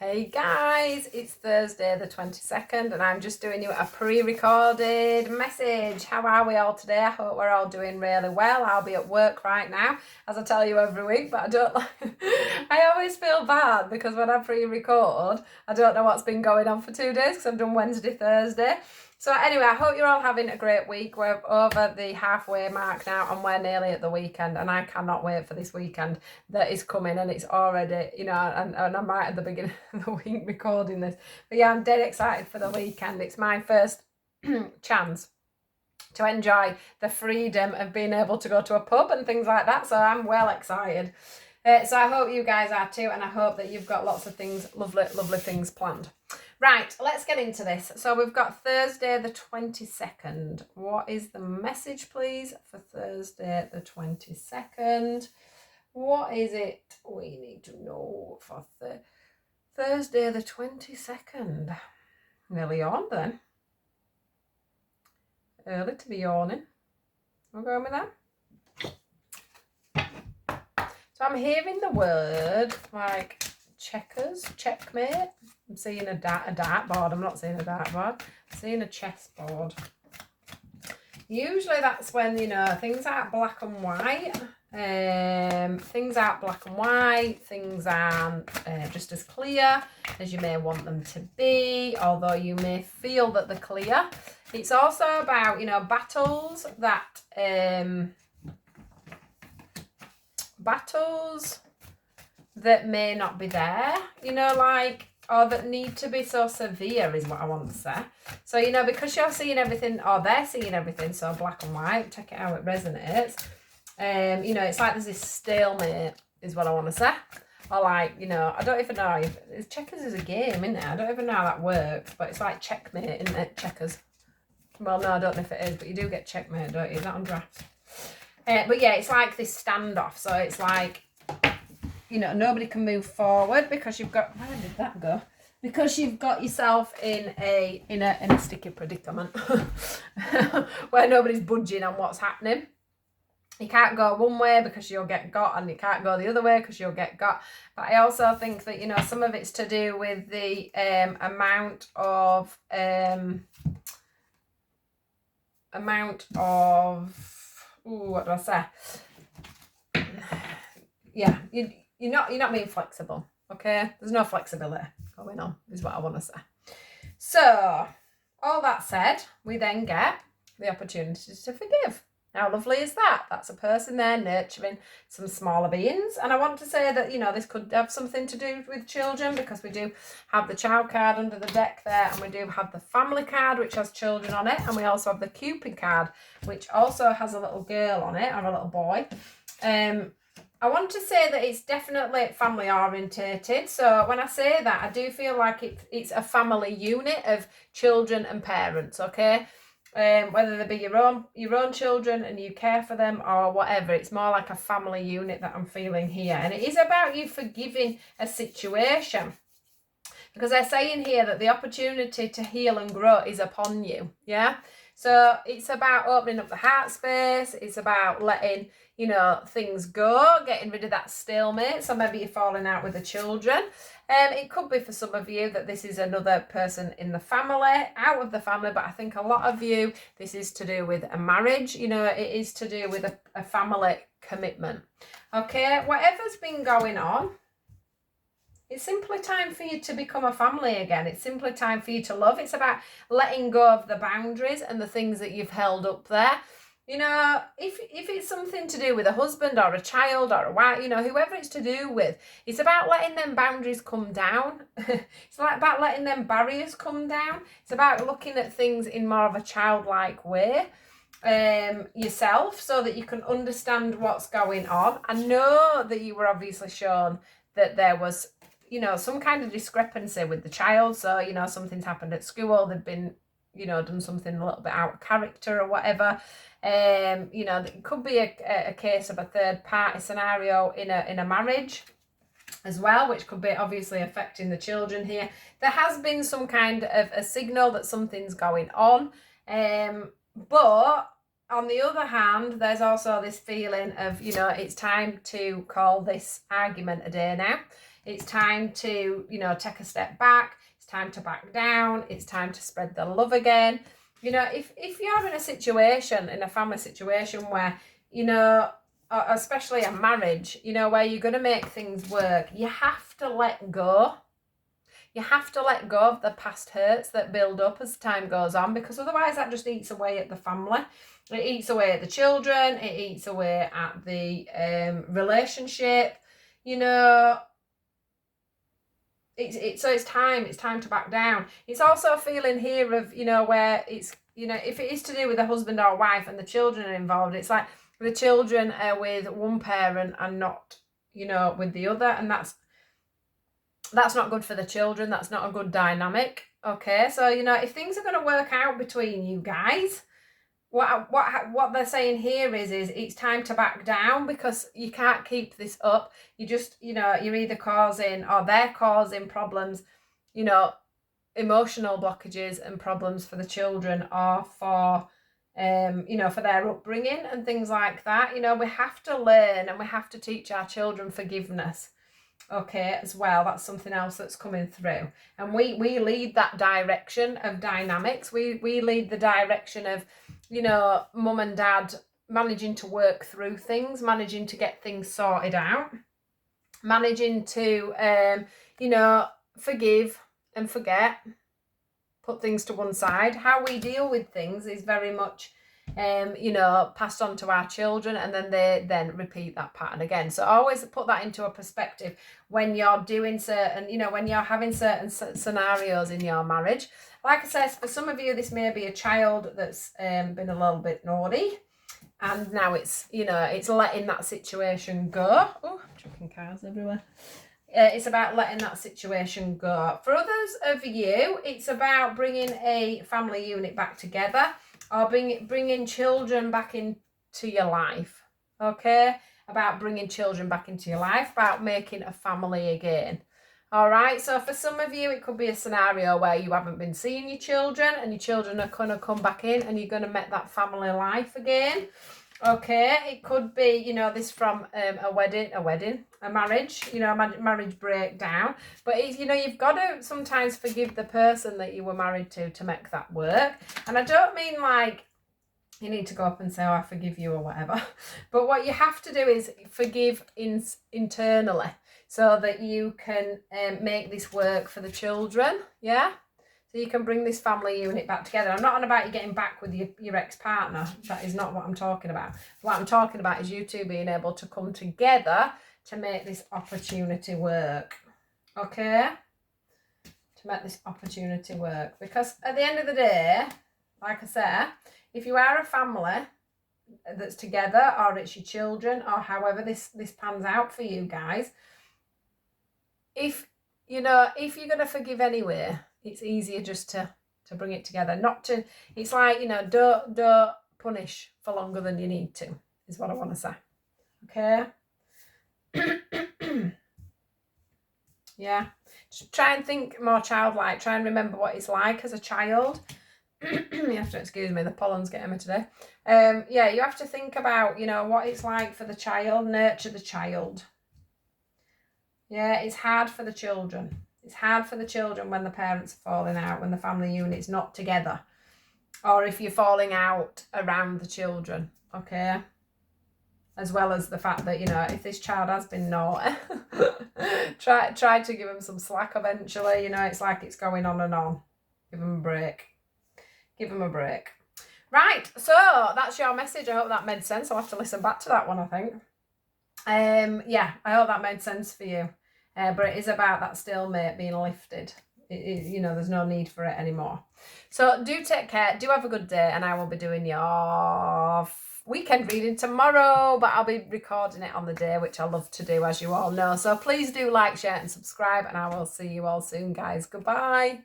Hey guys, it's Thursday the 22nd and I'm just doing you a pre-recorded message. How are we all today? I hope we're all doing really well. I'll be at work right now, as I tell you every week, but I don't like I always feel bad because when I pre-record, I don't know what's been going on for 2 days because I've done Wednesday, Thursday. So anyway, I hope you're all having a great week. We're over the halfway mark now and we're nearly at the weekend and I cannot wait for this weekend that is coming, and it's already, and I'm right at the beginning of the week recording this. But yeah, I'm dead excited for the weekend. It's my first chance to enjoy the freedom of being able to go to a pub and things like that. So I'm well excited. So I hope you guys are too, and I hope that you've got lots of things, lovely things planned. Right, let's get into this. So we've got Thursday the 22nd. What is the message, please, for Thursday the 22nd? What is it we need to know for Thursday the 22nd? Nearly on then. Early to be yawning. We're going with that. So I'm hearing the word like checkers, checkmate. I'm seeing a dartboard. I'm not seeing a dartboard. I'm seeing a chessboard. Usually that's when, things aren't black and white. Things aren't black and white. Things aren't just as clear as you may want them to be, although you may feel that they're clear. It's also about, battles that may not be there, or that need to be so severe is what I want to say. So, because you're seeing everything, or they're seeing everything so black and white, check it how it resonates. It's like there's this stalemate is what I want to say. Or I don't even know if checkers is a game, isn't it? I don't even know how that works, but it's like checkmate, isn't it? Checkers. Well, no, I don't know if it is, but you do get checkmate, don't you? Is that on drafts? But yeah, it's like this standoff. So it's like, nobody can move forward because you've got, where did that go? Because you've got yourself in a sticky predicament where nobody's budging on what's happening. You can't go one way because you'll get got, and you can't go the other way because you'll get got. But I also think that, some of it's to do with the amount of what do I say? Yeah, you're not being flexible, okay? There's no flexibility going on, is what I want to say. So, all that said, we then get the opportunity to forgive. How lovely is that? That's a person there nurturing some smaller beings. And I want to say that, this could have something to do with children, because we do have the child card under the deck there, and we do have the family card, which has children on it. And we also have the Cupid card, which also has a little girl on it, or a little boy. I want to say that it's definitely family orientated. So when I say that, I do feel like it's a family unit of children and parents, okay? Whether they be your own children and you care for them or whatever, it's more like a family unit that I'm feeling here. And it is about you forgiving a situation, because they're saying here that the opportunity to heal and grow is upon you. Yeah. So it's about opening up the heart space. It's about letting, things go, getting rid of that stalemate. So maybe you're falling out with the children. It could be for some of you that this is another person in the family, out of the family, but I think a lot of you, this is to do with a marriage. It is to do with a family commitment. Okay, whatever's been going on, it's simply time for you to become a family again. It's simply time for you to love. It's about letting go of the boundaries and the things that you've held up there. If it's something to do with a husband or a child or a wife, whoever it's to do with, it's about letting them boundaries come down. It's like about letting them barriers come down. It's about looking at things in more of a childlike way yourself, so that you can understand what's going on. I know that you were obviously shown that there was, some kind of discrepancy with the child. So, something's happened at school. They've been, done something a little bit out of character or whatever. It could be a case of a third party scenario in a marriage as well, which could be obviously affecting the children here. There has been some kind of a signal that something's going on. But on the other hand, there's also this feeling of, it's time to call this argument a day now. It's time to, you know, take a step back. It's time to back down. It's time to spread the love again. You know, if you're in a situation, in a family situation where, you know, especially a marriage, you know, where you're going to make things work, you have to let go. You have to let go of the past hurts that build up as time goes on, because otherwise that just eats away at the family. It eats away at the children. It eats away at the relationship. You know, so it's time to back down. It's also a feeling here of, you know, where it's, you know, if it is to do with a husband or wife and the children are involved, it's like the children are with one parent and not, you know, with the other, and that's not good for the children. That's not a good dynamic. Okay, so, you know, if things are going to work out between you guys, what they're saying here is it's time to back down, because you can't keep this up. You just, you know, you're either causing, or they're causing problems, you know, emotional blockages and problems for the children, or for you know, for their upbringing and things like that. You know, we have to learn and we have to teach our children forgiveness. Okay, as well, that's something else that's coming through, and we lead that direction of dynamics. We lead the direction of, you know, mum and dad managing to work through things, managing to get things sorted out, managing to you know, forgive and forget, put things to one side. How we deal with things is very much you know, passed on to our children, and then they then repeat that pattern again. So always put that into a perspective when you're doing certain, you know, when you're having certain scenarios in your marriage. Like I said, for some of you, this may be a child that's been a little bit naughty, and now it's, you know, it's letting that situation go. Oh, I'm chucking cars everywhere. It's about letting that situation go. For others of you, it's about bringing a family unit back together, or bringing children back into your life. Okay, about bringing children back into your life, about making a family again. All right, so for some of you, it could be a scenario where you haven't been seeing your children, and your children are going to come back in, and you're going to make that family life again. Okay, it could be, you know, this from a marriage, you know, a marriage breakdown. But it's, you know, you've got to sometimes forgive the person that you were married to make that work. And I don't mean like you need to go up and say, oh, I forgive you or whatever. But what you have to do is forgive internally, so that you can make this work for the children. Yeah. So you can bring this family unit back together. I'm not on about you getting back with your ex-partner. That is not what I'm talking about. What I'm talking about is you two being able to come together to make this opportunity work. Okay? To make this opportunity work. Because at the end of the day, like I said, if you are a family that's together, or it's your children, or however this pans out for you guys, if, you know, if you're going to forgive anyway, it's easier just to bring it together. Not to, it's like, you know, don't punish for longer than you need to, is what I want to say. Okay? Yeah. Just try and think more childlike. Try and remember what it's like as a child. You have to excuse me, the pollen's getting me today. Yeah, you have to think about, you know, what it's like for the child, nurture the child. Yeah, it's hard for the children. It's hard for the children when the parents are falling out, when the family unit's not together, or if you're falling out around the children, okay? As well as the fact that, you know, if this child has been naughty, try to give them some slack eventually. You know, it's like it's going on and on. Give them a break. Give them a break. Right, so that's your message. I hope that made sense. I'll have to listen back to that one, I think. Yeah, I hope that made sense for you. But it is about that stalemate being lifted. You know, there's no need for it anymore. So do take care. Do have a good day. And I will be doing your weekend reading tomorrow. But I'll be recording it on the day, which I love to do, as you all know. So please do like, share and subscribe. And I will see you all soon, guys. Goodbye.